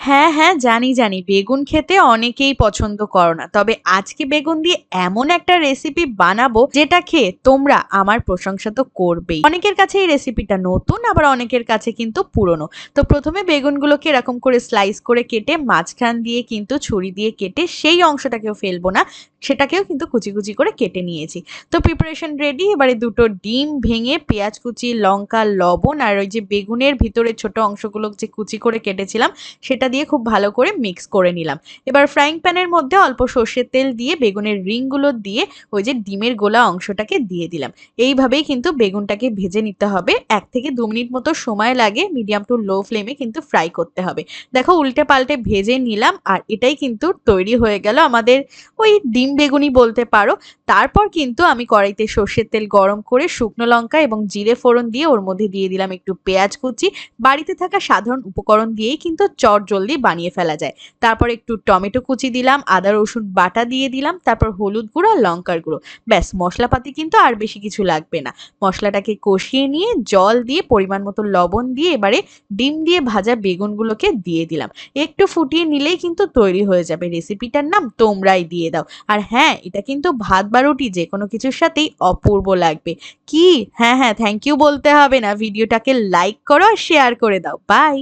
হ্যাঁ, হ্যাঁ, জানি, জানি। বেগুন খেতে অনেকেই পছন্দ করো না। তবে আজকে বেগুন দিয়ে এমন একটা রেসিপি বানাবো যেটা খেয়ে তোমরা আমার প্রশংসা তো করবেই। অনেকের কাছে এই রেসিপিটা নতুন, আবার অনেকের কাছে কিন্তু পুরনো। তো ১ম এ বেগুনগুলোকে এরকম করে স্লাইস করে কেটে মাঝখান দিয়ে কিন্তু ছুরি দিয়ে কেটে সেই অংশটাকেও ফেলবো না, সেটাকেও কিন্তু কুচি, কুচি করে কেটে নিয়েছি। তো প্রিপারেশন রেডি। এবারে ২ টো ডিম ভেঙে পেঁয়াজ কুচি, লঙ্কা, লবণ আর ওই যে বেগুনের ভিতরে ছোট অংশগুলো যে কুচি করে কেটেছিলাম সেটা দিয়ে খুব ভালো করে মিক্স করে নিলাম। এবার ফ্রাইং প্যানের মধ্যে অল্প সর্ষের তেল দিয়ে বেগুনের রিংগুলো দিয়ে ওই যে ডিমের গোলা অংশটাকে দিয়ে দিলাম। এইভাবেই কিন্তু বেগুনটাকে ভেজে নিতে হবে। ১ থেকে ২ মিনিট মতো সময় লাগে মিডিয়াম টু লো ফ্লেমে কিন্তু ফ্রাই করতে হবে। দেখো উল্টে পাল্টে ভেজে নিলাম আর এটাই কিন্তু তৈরি হয়ে গেল আমাদের ওই ডিম বেগুনি বলতে পারো। তারপর কিন্তু আমি কড়াইতে সর্ষের তেল গরম করে শুকনো লঙ্কা এবং জিরে ফোড়ন দিয়ে ওর মধ্যে দিয়ে দিলাম একটু পেঁয়াজ কুচি। বাড়িতে থাকা সাধারণ উপকরণ দিয়েই কিন্তু চটজলদি বানিয়ে ফেলা যায়। তারপর একটু টমেটো কুচি দিলাম, আদা রসুন বাটা দিয়ে দিলাম, তারপর হলুদ গুঁড়ো আর লঙ্কার গুঁড়ো। ব্যাস মশলাপাতি কিন্তু আর বেশি কিছু লাগবে না। মশলাটাকে কষিয়ে নিয়ে জল দিয়ে পরিমাণ মতো লবণ দিয়ে এবারে ডিম দিয়ে ভাজা বেগুনগুলোকে দিয়ে দিলাম। একটু ফুটিয়ে নিলেই কিন্তু তৈরি হয়ে যাবে। রেসিপিটার নাম তোমরাই দিয়ে দাও। আর হ্যাঁ, এটা কিন্তু ভাত বা রুটি যেকোনো কিছুর সাথেই অপূর্ব লাগবে। কি? হ্যাঁ, হ্যাঁ, থ্যাংক ইউ বলতে হবে না। ভিডিওটাকে লাইক করো আর শেয়ার করে দাও। বাই।